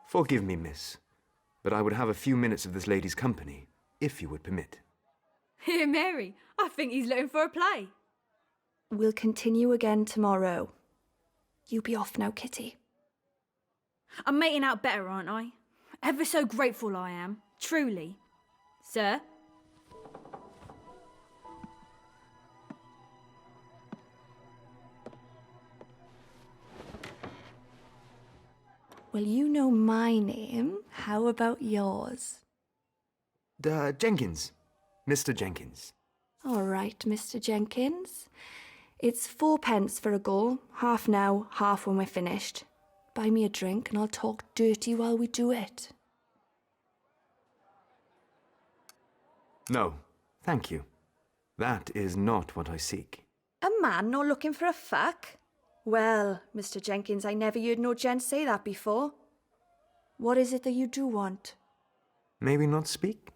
Forgive me, miss, but I would have a few minutes of this lady's company, if you would permit. Here, Mary, I think he's looking for a play. We'll continue again tomorrow. You be off now, Kitty. I'm making out better, aren't I? Ever so grateful I am, truly. Sir? Well, you know my name. How about yours? Jenkins. Mr. Jenkins. All right, Mr. Jenkins. It's 4p for a go. Half now, half when we're finished. Buy me a drink and I'll talk dirty while we do it. No, thank you. That is not what I seek. A man not looking for a fuck? Well, Mr. Jenkins, I never heard no gent say that before. What is it that you do want? Maybe not speak?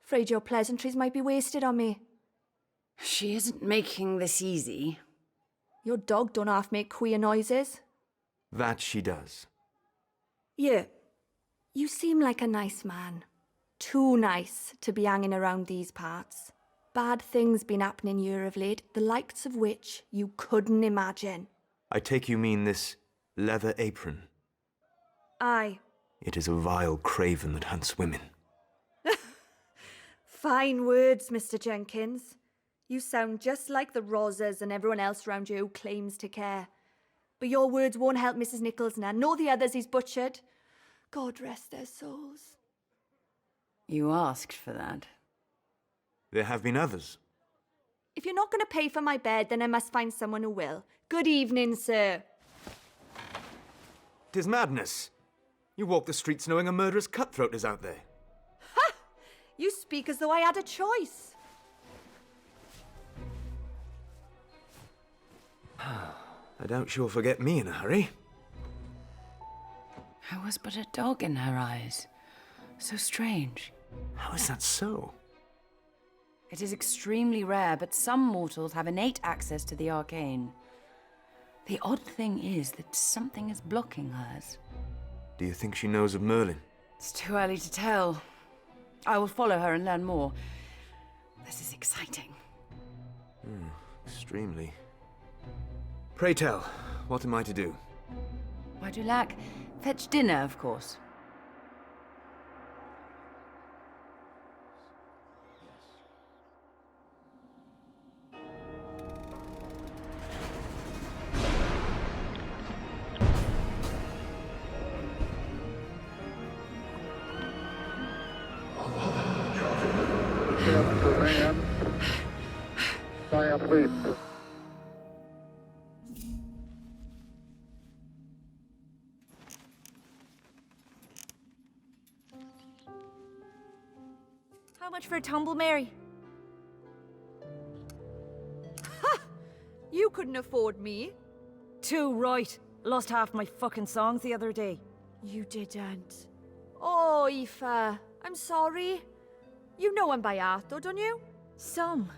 Afraid your pleasantries might be wasted on me. She isn't making this easy. Your dog don't half make queer noises. That she does. Yeah, you seem like a nice man. Too nice to be hanging around these parts. Bad things been happening here of late, the likes of which you couldn't imagine. I take you mean this leather apron. Aye. It is a vile craven that hunts women. Fine words, Mr. Jenkins. You sound just like the Rosas and everyone else round you who claims to care. But your words won't help Mrs. Nichols now, nor the others he's butchered. God rest their souls. You asked for that. There have been others. If you're not going to pay for my bed, then I must find someone who will. Good evening, sir. 'Tis madness. You walk the streets knowing a murderous cutthroat is out there. Ha! You speak as though I had a choice. I doubt she'll forget me in a hurry. I was but a dog in her eyes. So strange. How is that so? It is extremely rare, but some mortals have innate access to the arcane. The odd thing is that something is blocking hers. Do you think she knows of Merlin? It's too early to tell. I will follow her and learn more. This is exciting. Extremely. Pray tell, what am I to do? Why do Lac? Fetch dinner, of course. How much for a tumble, Mary? Ha! You couldn't afford me. Too right. Lost half my fucking songs the other day. You didn't. Oh, Aoife, I'm sorry. You know him by heart, though, don't you? Some.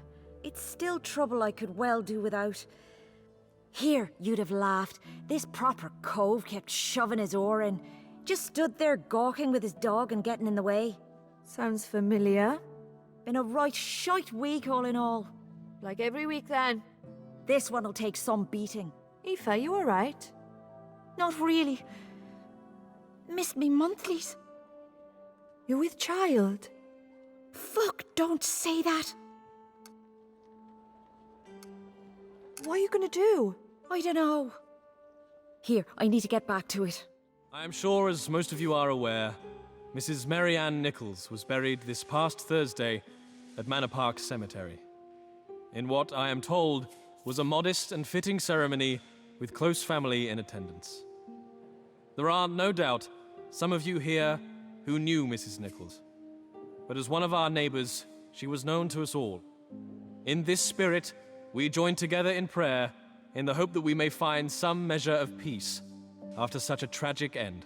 It's still trouble I could well do without. Here, you'd have laughed. This proper cove kept shoving his oar in. Just stood there gawking with his dog and getting in the way. Sounds familiar. Been a right shite week all in all. Like every week, then. This one'll take some beating. Aoife, you alright? Not really. Missed me monthlies. You're with child? Fuck, don't say that. What are you gonna do? I don't know. Here, I need to get back to it. I am sure, as most of you are aware, Mrs. Mary Ann Nichols was buried this past Thursday at Manor Park Cemetery, in what I am told was a modest and fitting ceremony with close family in attendance. There are, no doubt, some of you here who knew Mrs. Nichols, but as one of our neighbors, she was known to us all. In this spirit, we join together in prayer in the hope that we may find some measure of peace after such a tragic end.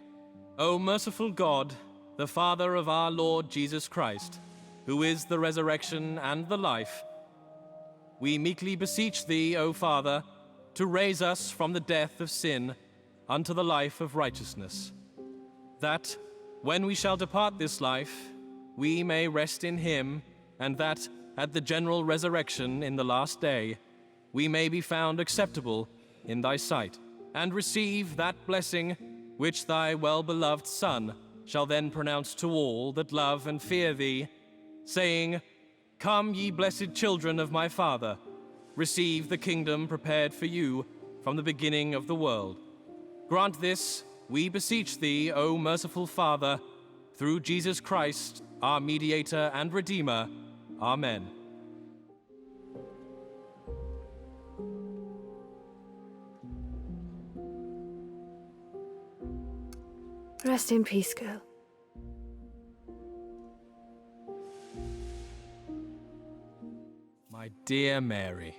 O merciful God, the Father of our Lord Jesus Christ, who is the resurrection and the life, we meekly beseech thee, O Father, to raise us from the death of sin unto the life of righteousness, that when we shall depart this life, we may rest in him, and that at the general resurrection in the last day, we may be found acceptable in thy sight, and receive that blessing which thy well-beloved Son shall then pronounce to all that love and fear thee, saying, Come, ye blessed children of my Father, receive the kingdom prepared for you from the beginning of the world. Grant this, we beseech thee, O merciful Father, through Jesus Christ, our mediator and Redeemer. Amen. Rest in peace, girl. My dear Mary,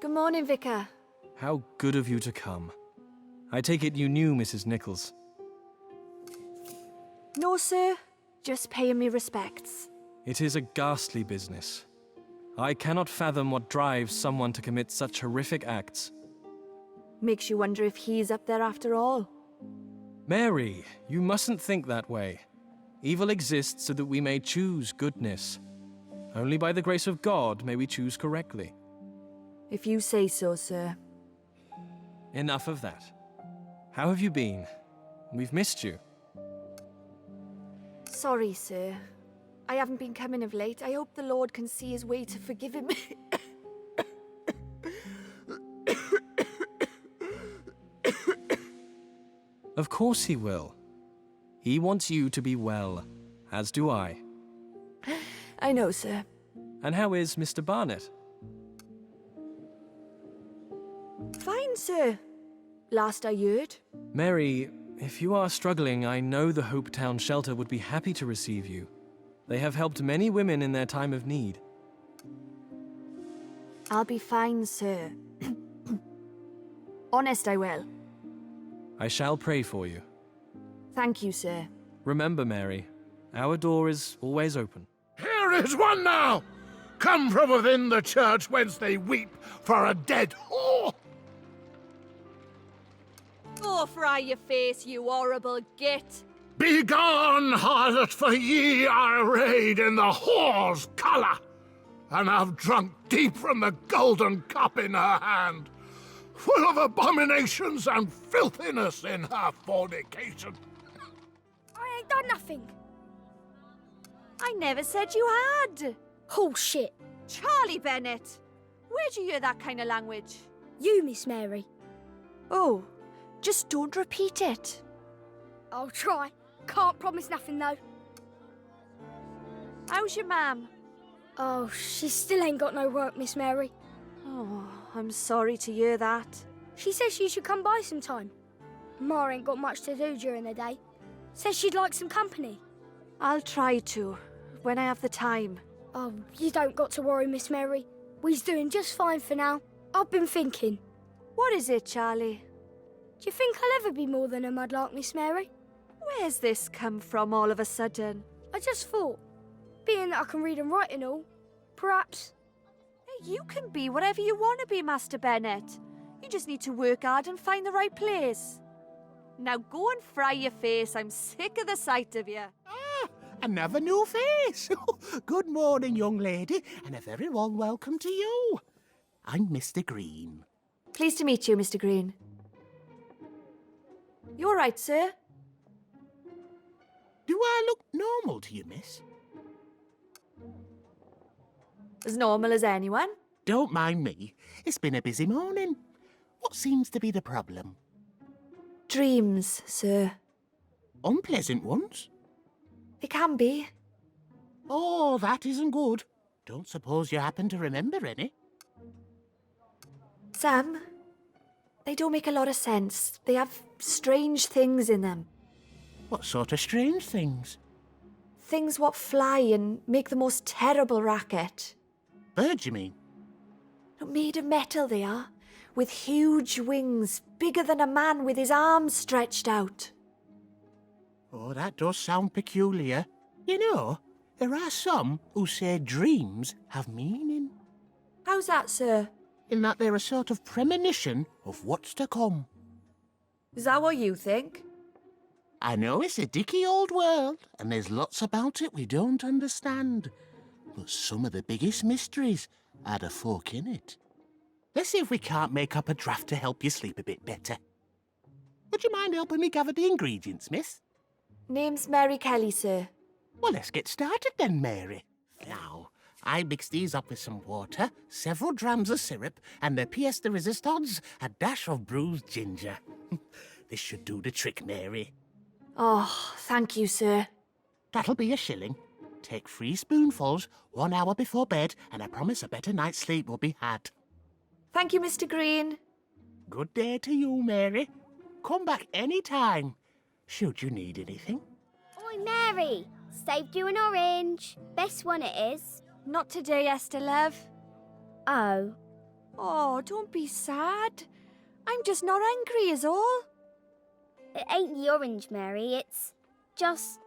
Good morning, Vicar. how good of you to come. I take it you knew Mrs. Nichols. No, sir. Just paying me respects. It is a ghastly business. I cannot fathom what drives someone to commit such horrific acts. Makes you wonder if he's up there after all. Mary, you mustn't think that way. Evil exists so that we may choose goodness. Only by the grace of God may we choose correctly. If you say so, sir. Enough of that. How have you been? We've missed you. Sorry, sir. I haven't been coming of late. I hope the Lord can see his way to forgiving me. Of course he will. He wants you to be well, as do I. I know, sir. And how is Mr. Barnett? Fine, sir. Last I heard. Mary, if you are struggling, I know the Hope Town shelter would be happy to receive you. They have helped many women in their time of need. I'll be fine, sir. Honest, I will. I shall pray for you. Thank you, sir. Remember, Mary, our door is always open. Here is one now! Come from within the church whence they weep for a dead whore! Go fry your face, you horrible git. Begone, harlot, for ye are arrayed in the whore's colour, and have drunk deep from the golden cup in her hand, full of abominations and filthiness in her fornication. I ain't done nothing. I never said you had. Bullshit. Charlie Bennett, where'd you hear that kind of language? You, Miss Mary. Oh, just don't repeat it. I'll try. Can't promise nothing, though. How's your mam? Oh, she still ain't got no work, Miss Mary. Oh, I'm sorry to hear that. She says you should come by sometime. Ma ain't got much to do during the day. Says she'd like some company. I'll try to, when I have the time. Oh, you don't got to worry, Miss Mary. We's doing just fine for now. I've been thinking. What is it, Charlie? Do you think I'll ever be more than a mudlark, Miss Mary? Where's this come from all of a sudden? I just thought, being that I can read and write and all, perhaps... Hey, you can be whatever you want to be, Master Bennett. You just need to work hard and find the right place. Now go and fry your face. I'm sick of the sight of you. Ah, another new face. Good morning, young lady, and a very warm welcome to you. I'm Mr. Green. Pleased to meet you, Mr. Green. You all right, sir? Do I look normal to you, miss? As normal as anyone. Don't mind me. It's been a busy morning. What seems to be the problem? Dreams, sir. Unpleasant ones? They can be. Oh, that isn't good. Don't suppose you happen to remember any? Some. They don't make a lot of sense. They have strange things in them. What sort of strange things? Things what fly and make the most terrible racket. Birds, you mean? Made of metal they are, with huge wings, bigger than a man with his arms stretched out. Oh, that does sound peculiar. You know, there are some who say dreams have meaning. How's that, sir? In that they're a sort of premonition of what's to come. Is that what you think? I know it's a dicky old world, and there's lots about it we don't understand. But some of the biggest mysteries had a fork in it. Let's see if we can't make up a draft to help you sleep a bit better. Would you mind helping me gather the ingredients, miss? Name's Mary Kelly, sir. Well, let's get started then, Mary. Now, I mix these up with some water, several drams of syrup, and the pièce de résistance, a dash of bruised ginger. This should do the trick, Mary. Oh, thank you, sir. That'll be a shilling. Take 3 spoonfuls 1 hour before bed, and I promise a better night's sleep will be had. Thank you, Mr. Green. Good day to you, Mary. Come back any time, should you need anything. Oi, Mary! Saved you an orange. Best one it is. Not today, Esther, love. Oh. Oh, don't be sad. I'm just not angry is all. It ain't the orange, Mary. It's just...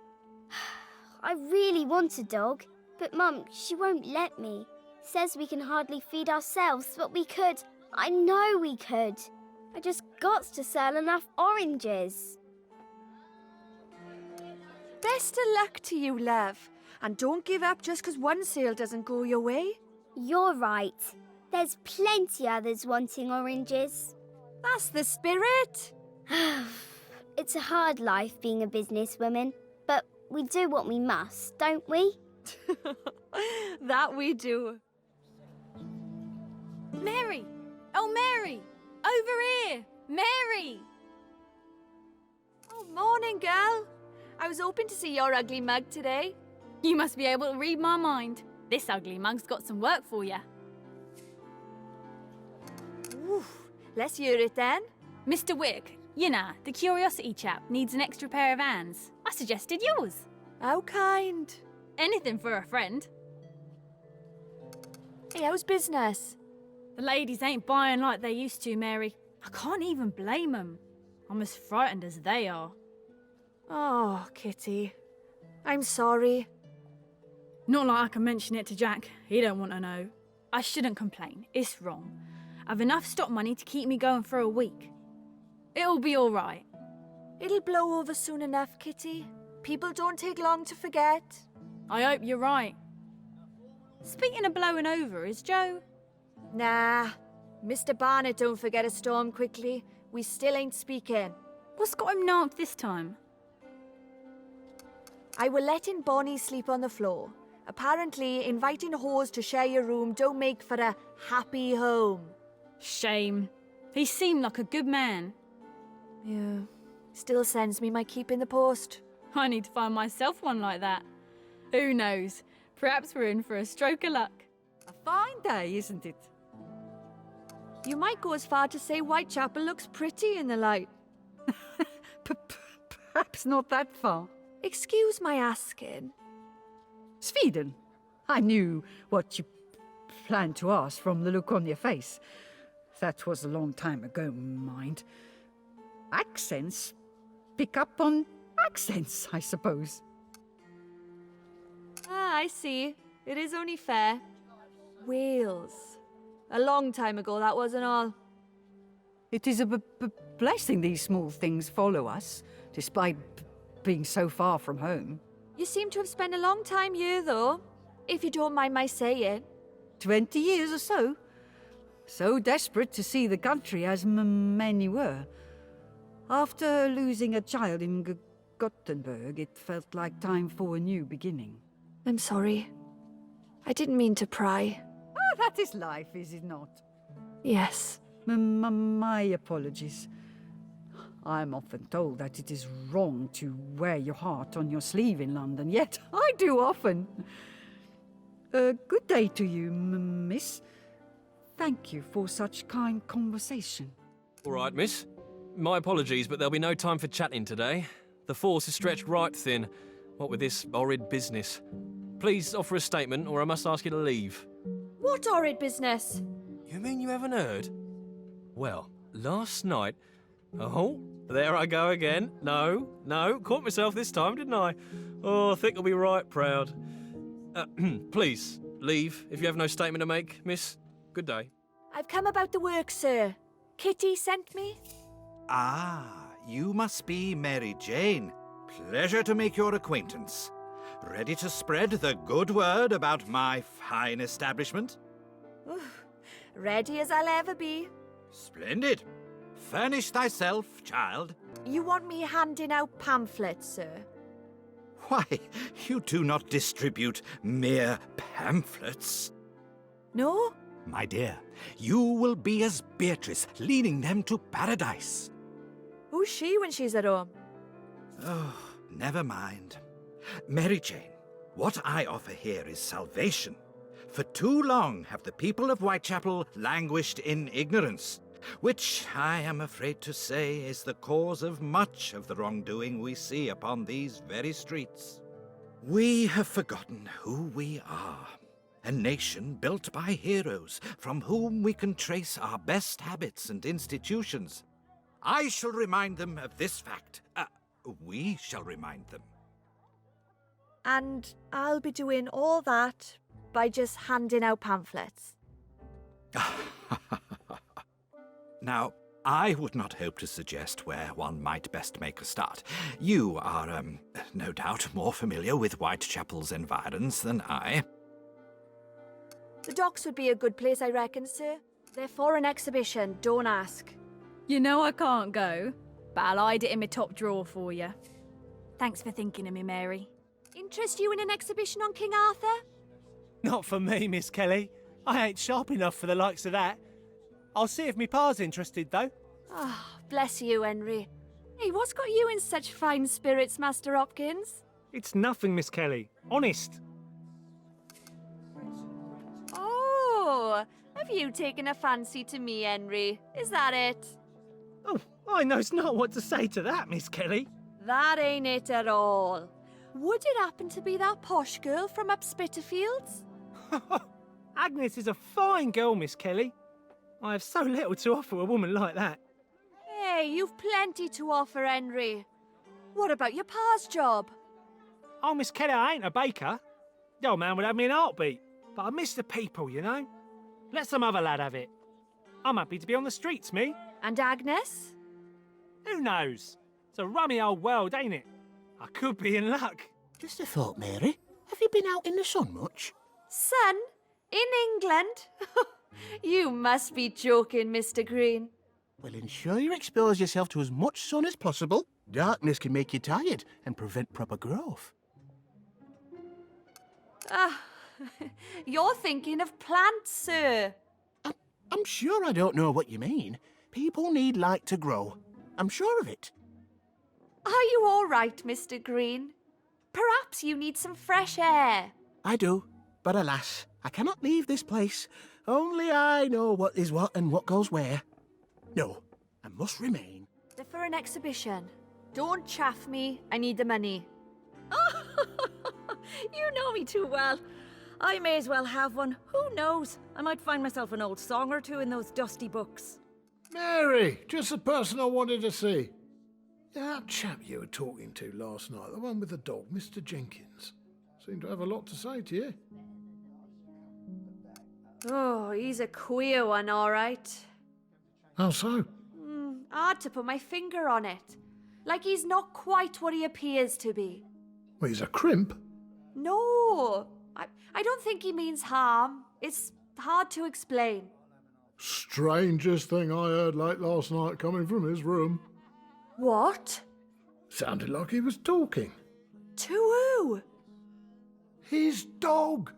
I really want a dog, but Mum, she won't let me. Says we can hardly feed ourselves, but we could. I know we could. I just got to sell enough oranges. Best of luck to you, love. And don't give up just 'cause one sale doesn't go your way. You're right. There's plenty others wanting oranges. That's the spirit. It's a hard life being a businesswoman, but we do what we must, don't we? That we do. Mary! Oh, Mary! Over here! Mary! Oh, morning, girl. I was hoping to see your ugly mug today. You must be able to read my mind. This ugly mug's got some work for you. Oof. Let's hear it then. Mr. Wick, you know, the curiosity chap needs an extra pair of hands. I suggested yours. How kind. Anything for a friend. Hey, how's business? The ladies ain't buying like they used to, Mary. I can't even blame them. I'm as frightened as they are. Oh, Kitty. I'm sorry. Not like I can mention it to Jack. He don't want to know. I shouldn't complain. It's wrong. I've enough stock money to keep me going for a week. It'll be all right. It'll blow over soon enough, Kitty. People don't take long to forget. I hope you're right. Speaking of blowing over, is Joe? Nah. Mr. Barnett don't forget a storm quickly. We still ain't speaking. What's got him knocked this time? I were letting Bonnie sleep on the floor. Apparently, inviting whores to share your room don't make for a happy home. Shame. He seemed like a good man. Yeah. Still sends me my keep in the post. I need to find myself one like that. Who knows? Perhaps we're in for a stroke of luck. A fine day, isn't it? You might go as far to say Whitechapel looks pretty in the light. Perhaps not that far. Excuse my asking. Sweden. I knew what you planned to ask from the look on your face. That was a long time ago, mind. Accents? Pick up on accents, I suppose. Ah, I see. It is only fair. Wales. A long time ago, that wasn't all. It is a blessing these small things follow us, despite being so far from home. You seem to have spent a long time here, though, if you don't mind my saying. 20 years or so. So desperate to see the country as many were. After losing a child in Gothenburg, it felt like time for a new beginning. I'm sorry. I didn't mean to pry. Oh, that is life, is it not? Yes. My apologies. I'm often told that it is wrong to wear your heart on your sleeve in London, yet I do often. Good day to you, miss. Thank you for such kind conversation. All right, miss. My apologies, but there'll be no time for chatting today. The force is stretched right thin, what with this horrid business. Please offer a statement, or I must ask you to leave. What horrid business? You mean you haven't heard? Well, last night... Oh, there I go again. No, caught myself this time, didn't I? Oh, I think I'll be right proud. Please, leave if you have no statement to make, miss. Good day. I've come about the work, sir. Kitty sent me. Ah, you must be Mary Jane. Pleasure to make your acquaintance. Ready to spread the good word about my fine establishment? Ready as I'll ever be. Splendid. Furnish thyself, child. You want me handing out pamphlets, sir? Why, you do not distribute mere pamphlets. No? My dear, you will be as Beatrice, leading them to paradise. Who's she when she's at home? Oh, never mind. Mary Jane, what I offer here is salvation. For too long have the people of Whitechapel languished in ignorance, which I am afraid to say is the cause of much of the wrongdoing we see upon these very streets. We have forgotten who we are, a nation built by heroes from whom we can trace our best habits and institutions. I shall remind them of this fact. We shall remind them. And I'll be doing all that by just handing out pamphlets. Now, I would not hope to suggest where one might best make a start. You are, no doubt, more familiar with Whitechapel's environs than I. The docks would be a good place, I reckon, sir. They're for an exhibition, don't ask. You know I can't go, but I'll hide it in my top drawer for you. Thanks for thinking of me, Mary. Interest you in an exhibition on King Arthur? Not for me, Miss Kelly. I ain't sharp enough for the likes of that. I'll see if me pa's interested, though. Ah, bless you, Henry. Hey, what's got you in such fine spirits, Master Hopkins? It's nothing, Miss Kelly. Honest. Oh, have you taken a fancy to me, Henry? Is that it? Oh, I knows not what to say to that, Miss Kelly. That ain't it at all. Would it happen to be that posh girl from up Spitalfields? Agnes is a fine girl, Miss Kelly. I have so little to offer a woman like that. Hey, you've plenty to offer, Henry. What about your pa's job? Oh, Miss Kelly, I ain't a baker. The old man would have me in a heartbeat. But I miss the people, you know. Let some other lad have it. I'm happy to be on the streets, me. And Agnes? Who knows? It's a rummy old world, ain't it? I could be in luck. Just a thought, Mary. Have you been out in the sun much? Sun? In England? You must be joking, Mr. Green. Well, ensure you expose yourself to as much sun as possible. Darkness can make you tired and prevent proper growth. Ah, you're thinking of plants, sir. I'm sure I don't know what you mean. People need light to grow. I'm sure of it. Are you all right, Mr. Green? Perhaps you need some fresh air. I do, but alas, I cannot leave this place. Only I know what is what and what goes where. No, I must remain. They're for an exhibition. Don't chaff me. I need the money. You know me too well. I may as well have one. Who knows? I might find myself an old song or two in those dusty books. Mary, just the person I wanted to see. That chap you were talking to last night, the one with the dog, Mr. Jenkins, seemed to have a lot to say to you. Oh, he's a queer one, all right. How so? Hard to put my finger on it. Like he's not quite what he appears to be. Well, he's a crimp. No, I don't think he means harm. It's hard to explain. Strangest thing I heard late last night coming from his room. What? Sounded like he was talking. To who? His dog.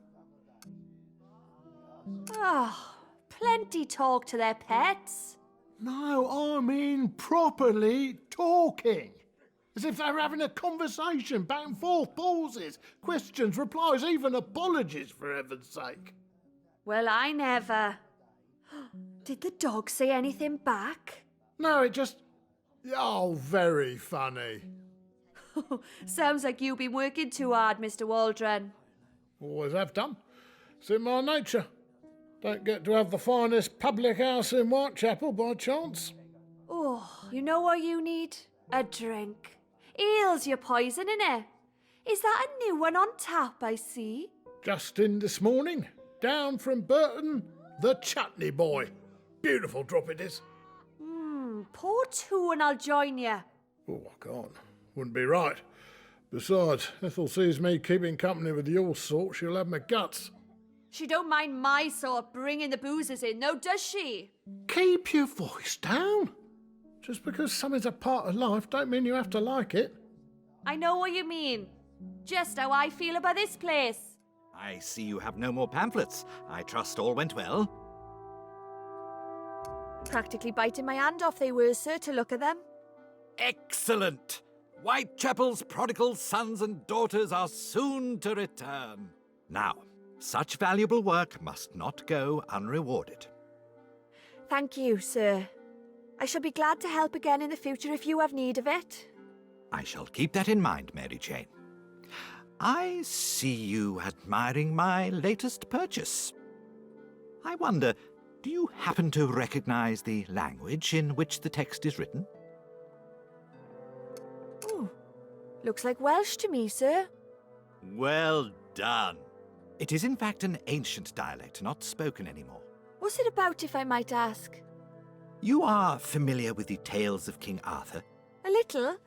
Ah, plenty talk to their pets. No, I mean properly talking. As if they were having a conversation, back and forth, pauses, questions, replies, even apologies, for heaven's sake. Well, I never. Did the dog say anything back? No, it just... Oh, very funny. Sounds like you've been working too hard, Mr. Waldron. Always have done. It's in my nature. Don't get to have the finest public house in Whitechapel by chance. Oh, you know what you need? A drink. Ale's your poison, innit? Is that a new one on tap, I see? Just in this morning. Down from Burton, the Chutney Boy. Beautiful drop it is. Pour two and I'll join you. Oh, I can't. wouldn't be right. Besides, Ethel sees me keeping company with your sort, she'll have my guts. She don't mind my sort bringing the boozers in, no, does she? Keep your voice down. Just because something's a part of life don't mean you have to like it. I know what you mean. Just how I feel about this place. I see you have no more pamphlets. I trust all went well. Practically biting my hand off they were, sir, to look at them. Excellent! Whitechapel's prodigal sons and daughters are soon to return. Now, such valuable work must not go unrewarded. Thank you, sir. I shall be glad to help again in the future if you have need of it. I shall keep that in mind, Mary Jane. I see you admiring my latest purchase. I wonder, do you happen to recognize the language in which the text is written? Ooh, looks like Welsh to me, sir. Well done. It is in fact an ancient dialect, not spoken anymore. What's it about, if I might ask? You are familiar with the tales of King Arthur? A little.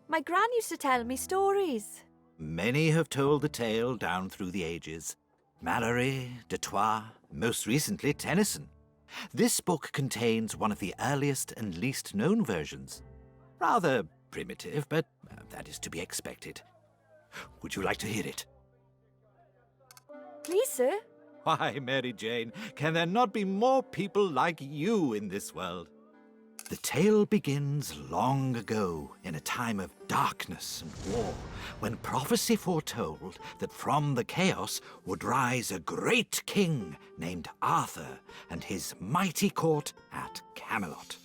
My gran used to tell me stories. Many have told the tale down through the ages. Malory, de Troyes, most recently Tennyson. This book contains one of the earliest and least known versions. Rather primitive, but that is to be expected. Would you like to hear it? Please, sir. Why, Mary Jane, can there not be more people like you in this world? The tale begins long ago, in a time of darkness and war, when prophecy foretold that from the chaos would rise a great king named Arthur and his mighty court at Camelot.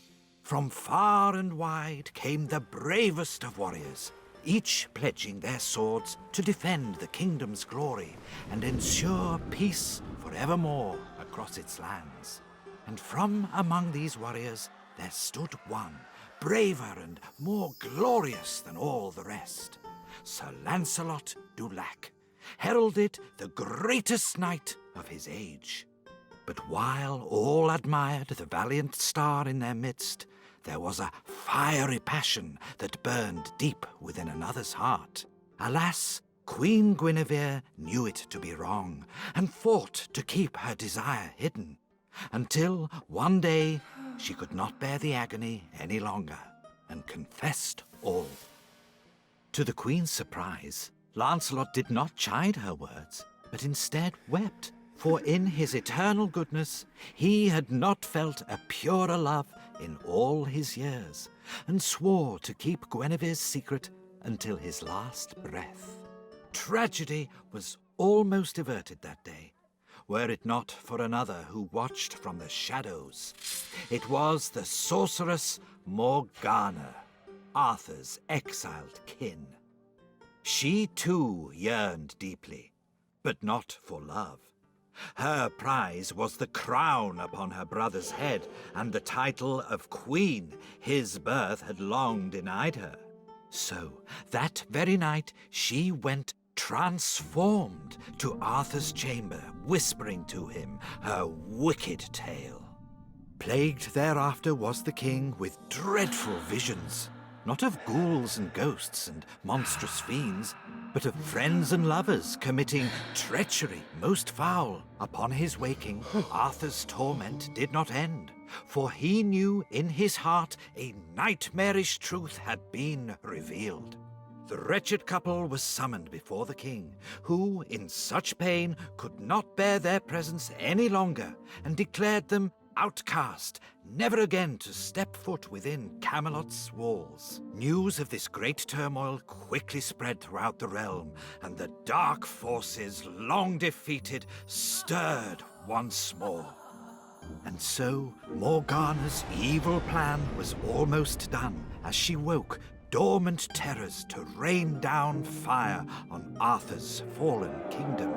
From far and wide came the bravest of warriors, each pledging their swords to defend the kingdom's glory and ensure peace forevermore across its lands. And from among these warriors there stood one, braver and more glorious than all the rest, Sir Lancelot du Lac, heralded the greatest knight of his age. But while all admired the valiant star in their midst, there was a fiery passion that burned deep within another's heart. Alas, Queen Guinevere knew it to be wrong, and fought to keep her desire hidden, until one day she could not bear the agony any longer, and confessed all. To the Queen's surprise, Lancelot did not chide her words, but instead wept, for in his eternal goodness he had not felt a purer love in all his years, and swore to keep Guinevere's secret until his last breath. Tragedy was almost averted that day, were it not for another who watched from the shadows. It was the sorceress Morgana, Arthur's exiled kin. She too yearned deeply, but not for love. Her prize was the crown upon her brother's head and the title of queen his birth had long denied her. So, that very night, she went transformed to Arthur's chamber, whispering to him her wicked tale. Plagued thereafter was the king with dreadful visions, not of ghouls and ghosts and monstrous fiends, but of friends and lovers committing treachery most foul. Upon his waking, Arthur's torment did not end, for he knew in his heart a nightmarish truth had been revealed. The wretched couple was summoned before the king, who, in such pain, could not bear their presence any longer, and declared them outcast, never again to step foot within Camelot's walls. News of this great turmoil quickly spread throughout the realm, and the dark forces, long defeated, stirred once more. And so Morgana's evil plan was almost done, as she woke dormant terrors to rain down fire on Arthur's fallen kingdom.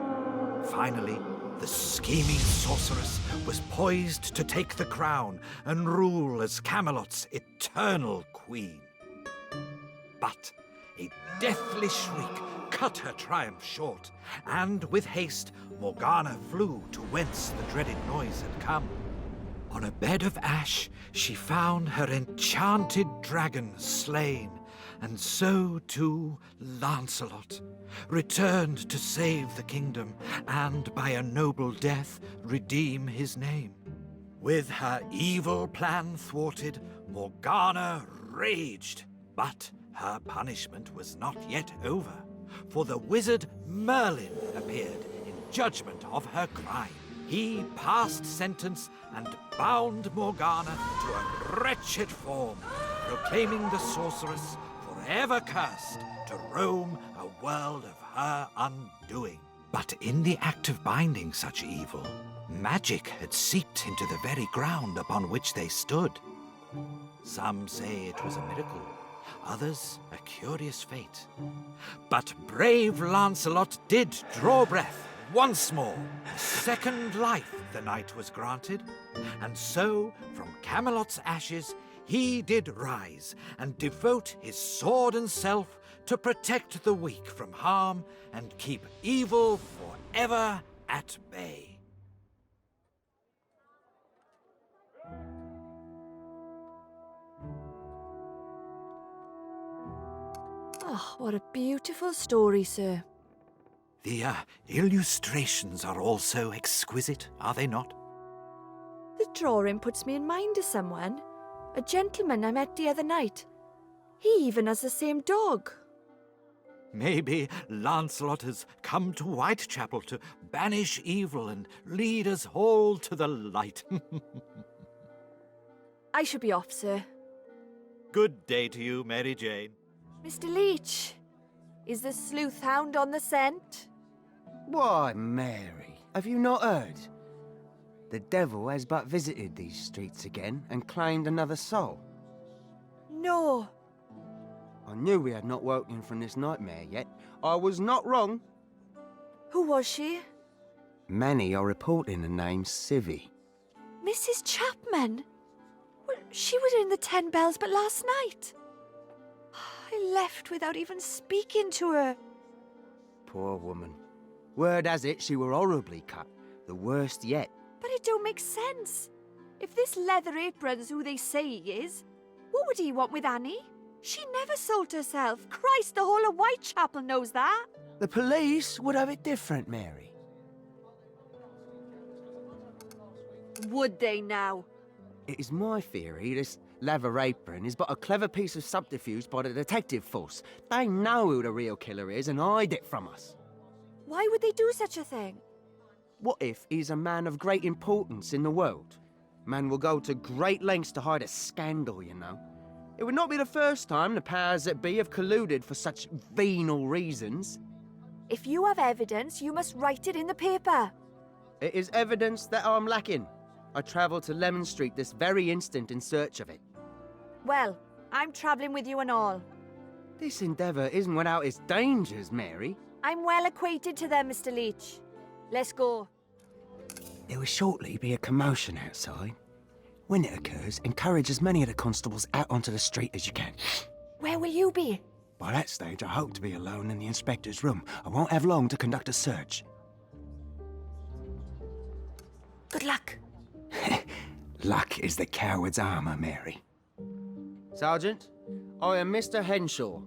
Finally, the scheming sorceress was poised to take the crown and rule as Camelot's eternal queen. But a deathly shriek cut her triumph short, and with haste Morgana flew to whence the dreaded noise had come. On a bed of ash she found her enchanted dragon slain, And so too Lancelot returned to save the kingdom and by a noble death redeem his name. With her evil plan thwarted, Morgana raged, but her punishment was not yet over, for the wizard Merlin appeared in judgment of her crime. He passed sentence and bound Morgana to a wretched form, proclaiming the sorceress forever cursed to roam a world of her undoing. But in the act of binding such evil, magic had seeped into the very ground upon which they stood. Some say it was a miracle, others a curious fate. But brave Lancelot did draw breath once more. A second life the knight was granted, and so from Camelot's ashes he did rise and devote his sword and self to protect the weak from harm and keep evil forever at bay. Oh, what a beautiful story, sir. The illustrations are also exquisite, are they not? The drawing puts me in mind of someone. A gentleman I met the other night. He even has the same dog. Maybe Lancelot has come to Whitechapel to banish evil and lead us all to the light. I should be off, sir. Good day to you, Mary Jane. Mr. Leach, is the sleuth hound on the scent? Why, Mary, have you not heard? The devil has but visited these streets again and claimed another soul. No. I knew we had not woken from this nightmare yet. I was not wrong. Who was she? Many are reporting the name Civvy. Mrs. Chapman? Well, she was in the 10 Bells but last night. I left without even speaking to her. Poor woman. Word has it she were horribly cut. The worst yet. But it don't make sense. If this leather apron's who they say he is, what would he want with Annie? She never sold herself. Christ, the whole of Whitechapel knows that. The police would have it different, Mary. Would they now? It is my theory this leather apron is but a clever piece of subterfuge by the detective force. They know who the real killer is and hide it from us. Why would they do such a thing? What if he's a man of great importance in the world? Man will go to great lengths to hide a scandal, you know. It would not be the first time the powers that be have colluded for such venal reasons. If you have evidence, you must write it in the paper. It is evidence that I'm lacking. I travel to Lemon Street this very instant in search of it. Well, I'm travelling with you and all. This endeavour isn't without its dangers, Mary. I'm well acquainted to them, Mr. Leach. Let's go. There will shortly be a commotion outside. When it occurs, encourage as many of the constables out onto the street as you can. Where will you be? By that stage, I hope to be alone in the inspector's room. I won't have long to conduct a search. Good luck. Luck is the coward's armour, Mary. Sergeant, I am Mr. Henshaw.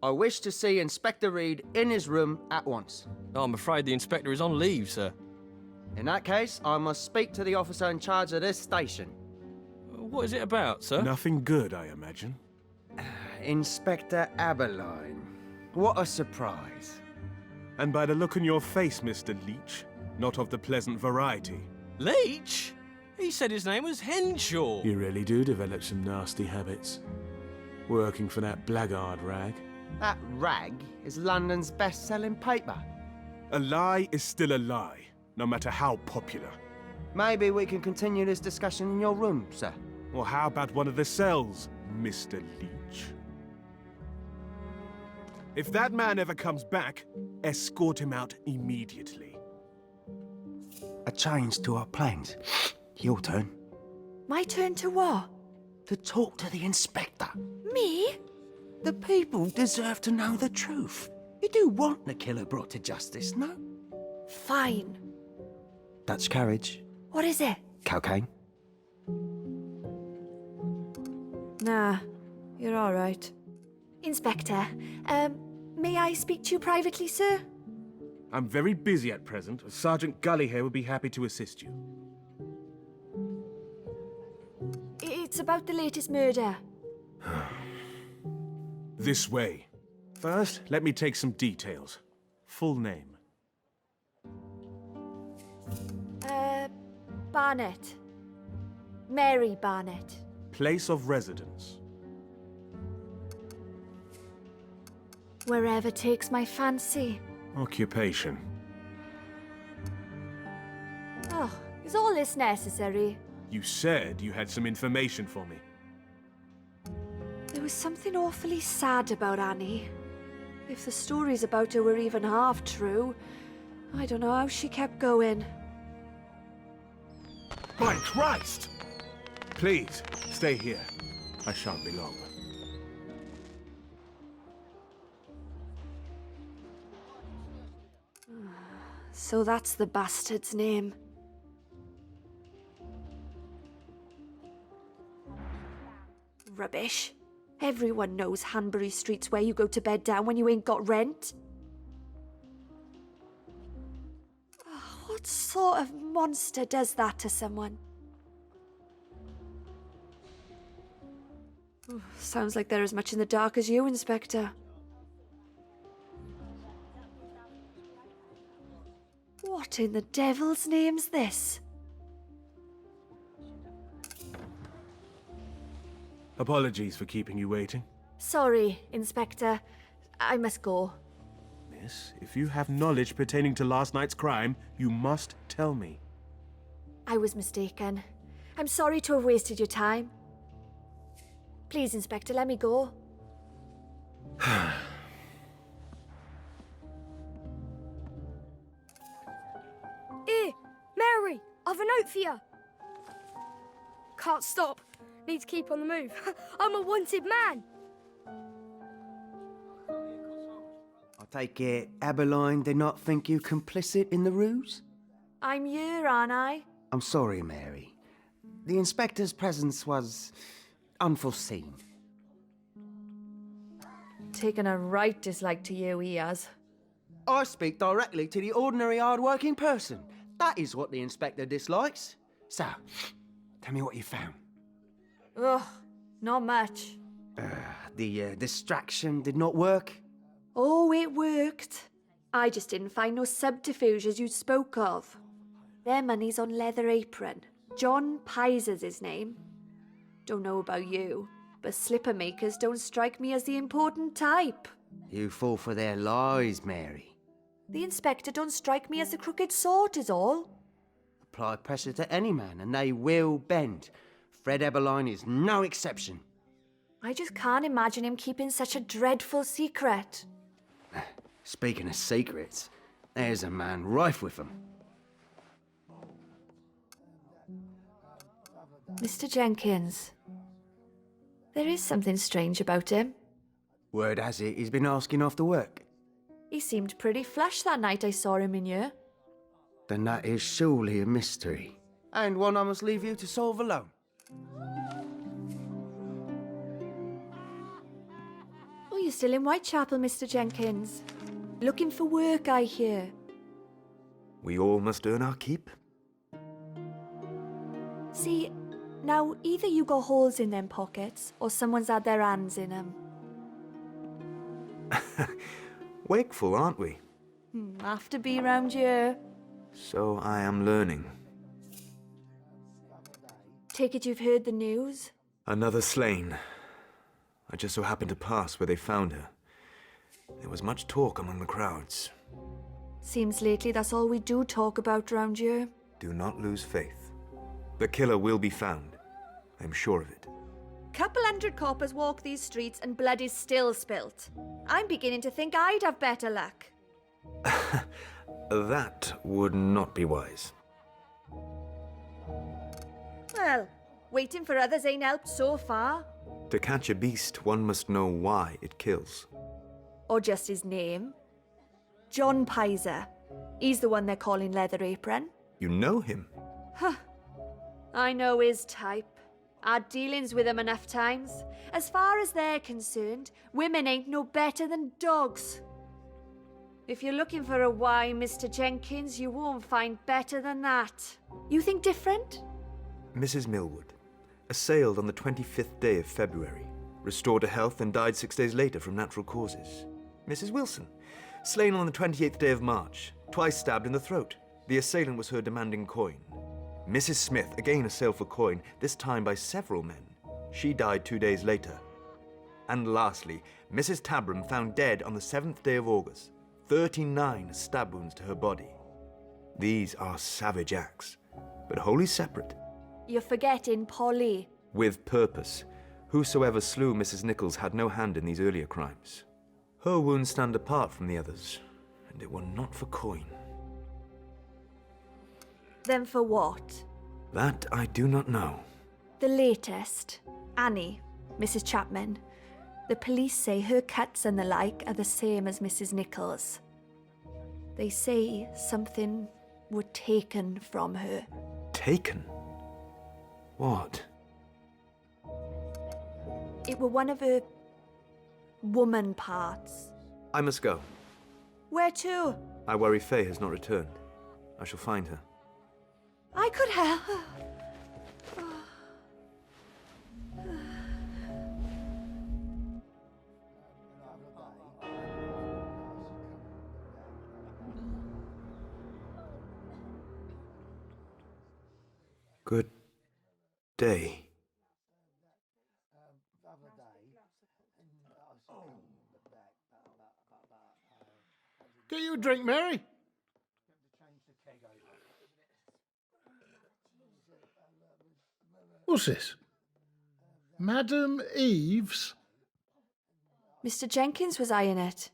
I wish to see Inspector Reed in his room at once. Oh, I'm afraid the inspector is on leave, sir. In that case, I must speak to the officer in charge of this station. What is it about, sir? Nothing good, I imagine. Inspector Aberline. What a surprise. And by the look on your face, Mr. Leach, not of the pleasant variety. Leach? He said his name was Henshaw. You really do develop some nasty habits. Working for that blackguard rag. That rag is London's best-selling paper. A lie is still a lie, no matter how popular. Maybe we can continue this discussion in your room, sir. Or how about one of the cells, Mr. Leach? If that man ever comes back, escort him out immediately. A change to our plans. Your turn. My turn to what? To talk to the inspector. Me? The people deserve to know the truth. You do want the killer brought to justice, no? Fine. Dutch carriage. What is it? Cocaine. Nah, you're all right. Inspector, may I speak to you privately, sir? I'm very busy at present. Sergeant Gully here would be happy to assist you. It's about the latest murder. This way. First, let me take some details. Full name. Barnett. Mary Barnett. Place of residence. Wherever takes my fancy. Occupation. Oh, is all this necessary? You said you had some information for me. There was something awfully sad about Annie. If the stories about her were even half true, I don't know how she kept going. My Christ! Please, stay here. I shan't be long. So that's the bastard's name. Rubbish. Everyone knows Hanbury Street's where you go to bed down when you ain't got rent. What sort of monster does that to someone? Sounds like they're as much in the dark as you, Inspector. What in the devil's name's this? Apologies for keeping you waiting. Sorry, Inspector. I must go. Miss, if you have knowledge pertaining to last night's crime, you must tell me. I was mistaken. I'm sorry to have wasted your time. Please, Inspector, let me go. Here, Mary, I've a note for you. Can't stop. Need to keep on the move. I'm a wanted man. I take it Abeline did not think you complicit in the ruse? I'm here, aren't I? I'm sorry, Mary. The inspector's presence was unforeseen. Taken a right dislike to you, he has. I speak directly to the ordinary hard-working person. That is what the inspector dislikes. So, tell me what you found. Ugh, not much. The distraction did not work? Oh, it worked. I just didn't find no subterfuge as you spoke of. Their money's on Leather Apron. John Piser's his name. Don't know about you, but slipper makers don't strike me as the important type. You fall for their lies, Mary. The inspector don't strike me as the crooked sort is all. Apply pressure to any man and they will bend. Fred Eberline is no exception. I just can't imagine him keeping such a dreadful secret. Speaking of secrets, there's a man rife with them. Mr. Jenkins, there is something strange about him. Word has it he's been asking after work. He seemed pretty flush that night I saw him in here. Then that is surely a mystery. And one I must leave you to solve alone. Oh, you're still in Whitechapel, Mr. Jenkins. Looking for work, I hear. We all must earn our keep. See, now either you got holes in them pockets, or someone's had their hands in them. Wakeful, aren't we? Have to be round here. So I am learning. Take it you've heard the news? Another slain. I just so happened to pass where they found her. There was much talk among the crowds. Seems lately that's all we do talk about round here. Do not lose faith. The killer will be found. I'm sure of it. Couple hundred coppers walk these streets and blood is still spilt. I'm beginning to think I'd have better luck. That would not be wise. Well, waiting for others ain't helped so far. To catch a beast, one must know why it kills. Or just his name. John Piser. He's the one they're calling Leather Apron. You know him? Huh. I know his type. Had dealings with them enough times. As far as they're concerned, women ain't no better than dogs. If you're looking for a why, Mr. Jenkins, you won't find better than that. You think different? Mrs. Millwood, assailed on the 25th day of February, restored to health and died 6 days later from natural causes. Mrs. Wilson, slain on the 28th day of March, twice stabbed in the throat. The assailant was heard demanding coin. Mrs. Smith, again assailed for coin, this time by several men. She died 2 days later. And lastly, Mrs. Tabram found dead on the 7th day of August, 39 stab wounds to her body. These are savage acts, but wholly separate. You're forgetting Polly. With purpose. Whosoever slew Mrs. Nichols had no hand in these earlier crimes. Her wounds stand apart from the others, and it were not for coin. Then for what? That I do not know. The latest. Annie, Mrs. Chapman. The police say her cuts and the like are the same as Mrs. Nichols. They say something were taken from her. Taken? What? It were one of her woman parts. I must go. Where to? I worry Fay has not returned. I shall find her. I could help. Good day. Get you a drink, Mary? What's this? Madam Eves? Mr. Jenkins was eyeing it.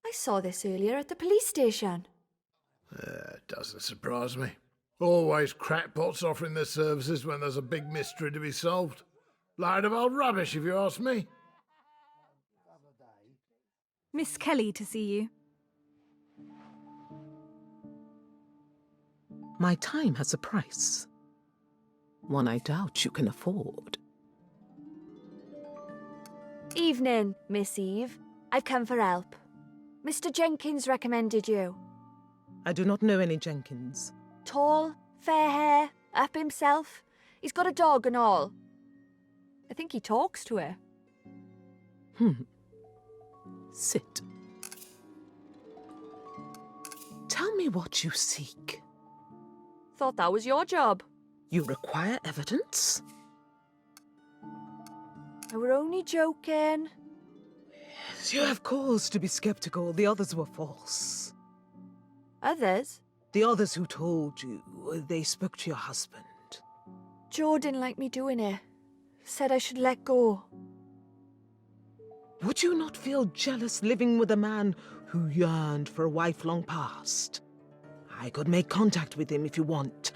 I saw this earlier at the police station. It doesn't surprise me. Always crackpots offering their services when there's a big mystery to be solved. Load of old rubbish, if you ask me. Miss Kelly to see you. My time has a price. One I doubt you can afford. Evening, Miss Eve. I've come for help. Mr. Jenkins recommended you. I do not know any Jenkins. Tall, fair hair, up himself. He's got a dog and all. I think he talks to her. Sit. Tell me what you seek. Thought that was your job. You require evidence? I were only joking. You have cause to be skeptical. The others were false. Others? The others who told you, they spoke to your husband. Joe didn't like me doing it. Said I should let go. Would you not feel jealous living with a man who yearned for a wife long past? I could make contact with him if you want.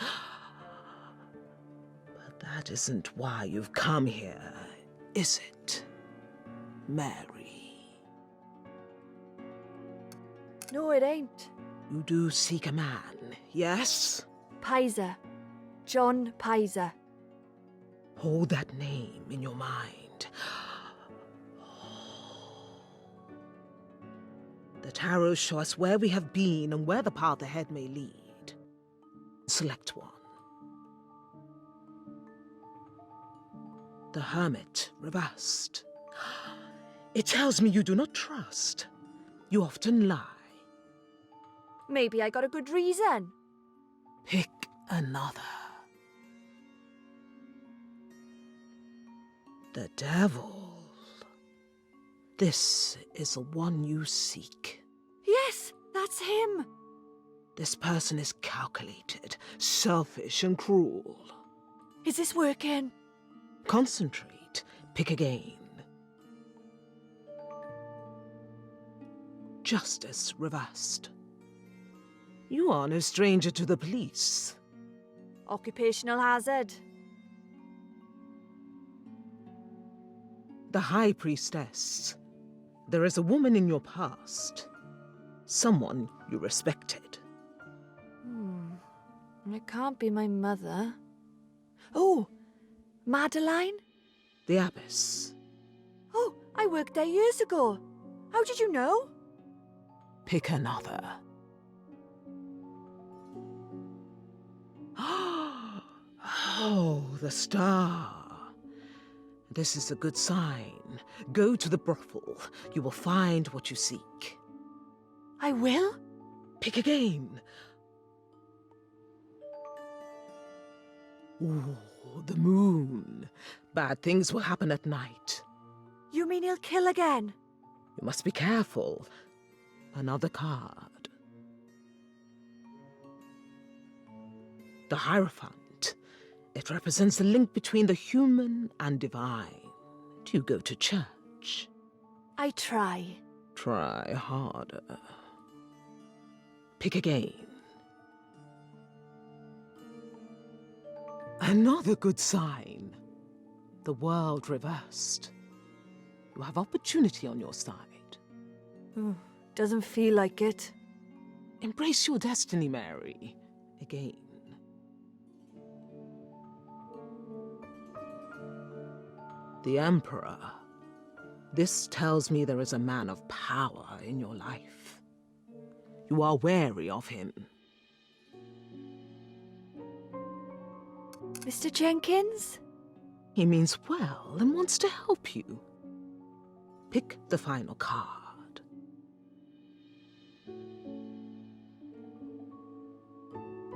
But that isn't why you've come here, is it, Mary? No, it ain't. You do seek a man, yes? Pizer. John Pizer. Hold that name in your mind. The tarots show us where we have been and where the path ahead may lead. Select one. The Hermit, reversed. It tells me you do not trust. You often lie. Maybe I got a good reason. Pick another. The Devil. This is the one you seek. Yes, that's him. This person is calculated, selfish, and cruel. Is this working? Concentrate. Pick again. Justice reversed. You are no stranger to the police. Occupational hazard. The High Priestess. There is a woman in your past. Someone you respected. It can't be my mother. Oh, Madeline? The Abbess. Oh, I worked there years ago. How did you know? Pick another. Oh, the star. This is a good sign. Go to the brothel. You will find what you seek. I will? Pick again. Ooh, the moon. Bad things will happen at night. You mean he'll kill again? You must be careful. Another card. The Hierophant. It represents the link between the human and divine. Do you go to church? I try. Try harder. Pick again. Another good sign. The world reversed. You have opportunity on your side. Doesn't feel like it. Embrace your destiny, Mary. Again. The Emperor. This tells me there is a man of power in your life. You are wary of him. Mr. Jenkins? He means well and wants to help you. Pick the final card.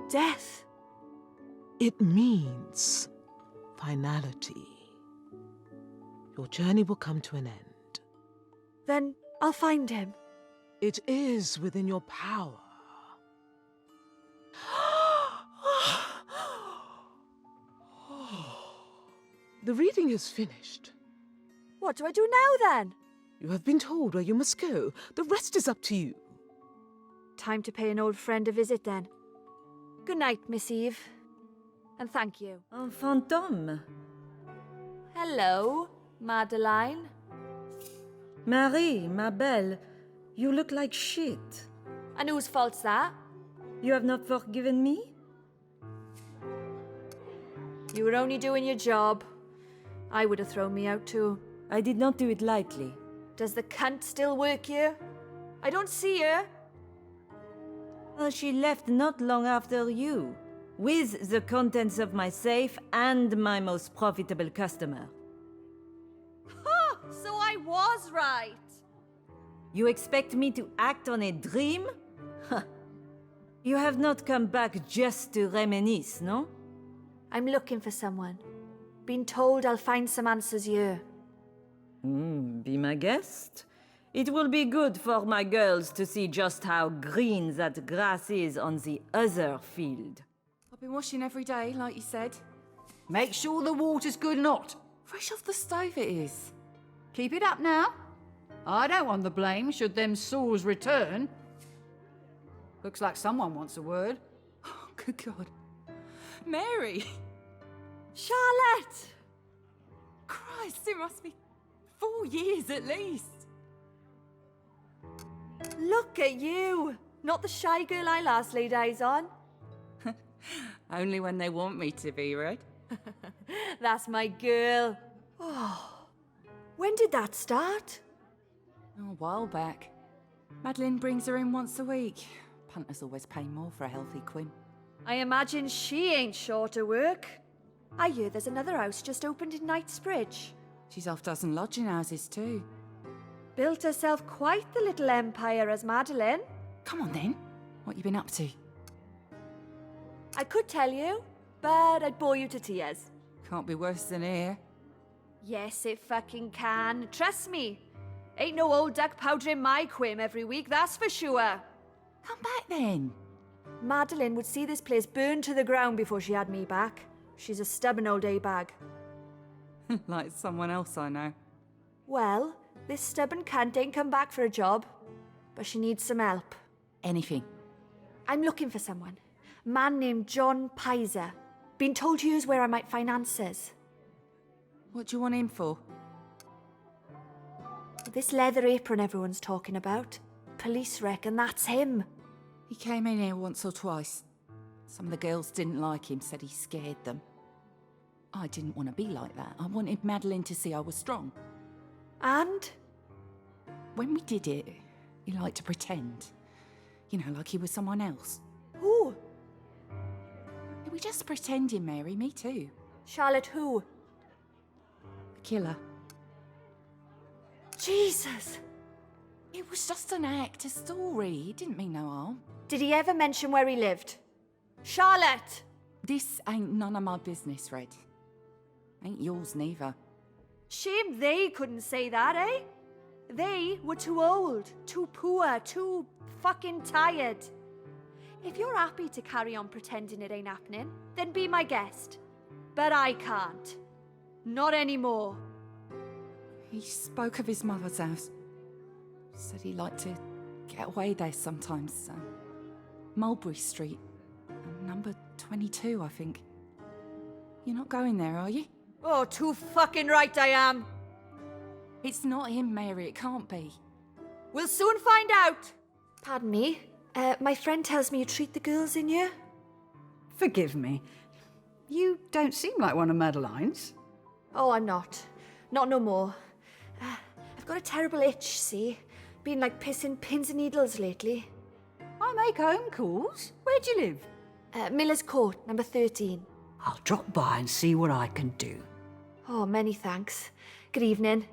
Death. It means finality. Your journey will come to an end. Then I'll find him. It is within your power. The reading is finished. What do I do now, then? You have been told where you must go. The rest is up to you. Time to pay an old friend a visit, then. Good night, Miss Eve. And thank you. Un fantôme. Hello, Madeline. Marie, ma belle, you look like shit. And whose fault's that? You have not forgiven me? You were only doing your job. I would have thrown me out too. I did not do it lightly. Does the cunt still work here? I don't see her. Well, she left not long after you, with the contents of my safe and my most profitable customer. Ha! So I was right. You expect me to act on a dream? You have not come back just to reminisce, no? I'm looking for someone. Been told I'll find some answers here. Be my guest. It will be good for my girls to see just how green that grass is on the other field. I've been washing every day, like you said. Make sure the water's good and hot. Fresh off the stove it is. Keep it up now. I don't want the blame should them sores return. Looks like someone wants a word. Oh, good God. Mary! Charlotte! Christ, it must be 4 years at least. Look at you! Not the shy girl I last laid eyes on. Only when they want me to be, right? That's my girl. Oh, when did that start? Oh, a while back. Madeline brings her in once a week. Punters always pay more for a healthy quin. I imagine she ain't short of work. I hear there's another house just opened in Knightsbridge. She's half-dozen lodging houses too. Built herself quite the little empire as Madeline. Come on then. What you been up to? I could tell you, but I'd bore you to tears. Can't be worse than here. Yes, it fucking can. Trust me. Ain't no old duck powdering my quim every week, that's for sure. Come back then. Madeline would see this place burn to the ground before she had me back. She's a stubborn old A-bag. Like someone else I know. Well, this stubborn cunt ain't come back for a job, but she needs some help. Anything. I'm looking for someone. Man named John Pizer. Been told here's where I might find answers. What do you want him for? This leather apron everyone's talking about. Police reckon that's him. He came in here once or twice. Some of the girls didn't like him, said he scared them. I didn't want to be like that. I wanted Madeline to see I was strong. And? When we did it, he liked to pretend. You know, like he was someone else. Who? We were just pretending, Mary. Me too. Charlotte who? The killer. Jesus! It was just an act, a story. He didn't mean no harm. Did he ever mention where he lived? Charlotte! This ain't none of my business, Red. Ain't yours neither. Shame they couldn't say that, eh? They were too old, too poor, too fucking tired. If you're happy to carry on pretending it ain't happening, then be my guest. But I can't. Not anymore. He spoke of his mother's house. Said he liked to get away there sometimes. Mulberry Street. Number 22, I think. You're not going there, are you? Oh, too fucking right I am. It's not him, Mary. It can't be. We'll soon find out. Pardon me. My friend tells me you treat the girls in here. Forgive me. You don't seem like one of Madeline's. Oh, I'm not. Not no more. I've got a terrible itch, see? Been like pissing pins and needles lately. I make home calls. Where do you live? Miller's Court, number 13. I'll drop by and see what I can do. Oh, many thanks. Good evening.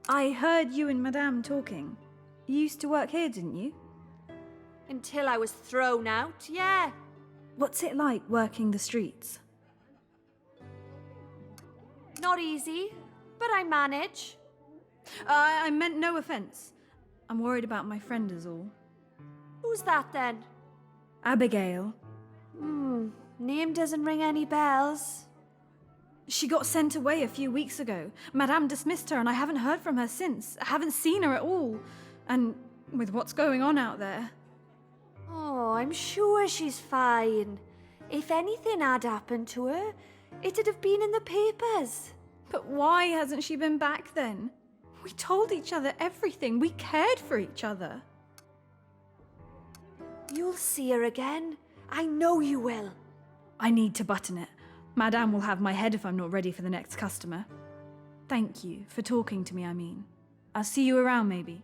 I heard you and Madame talking. You used to work here, didn't you? Until I was thrown out, yeah. What's it like working the streets? Not easy, but I manage. I meant no offence. I'm worried about my friend is all. Who's that then? Abigail. Name doesn't ring any bells. She got sent away a few weeks ago. Madame dismissed her and I haven't heard from her since. I haven't seen her at all. And with what's going on out there... Oh, I'm sure she's fine. If anything had happened to her, it'd have been in the papers. But why hasn't she been back then? We told each other everything. We cared for each other. You'll see her again. I know you will. I need to button it. Madame will have my head if I'm not ready for the next customer. Thank you for talking to me, I mean. I'll see you around, maybe.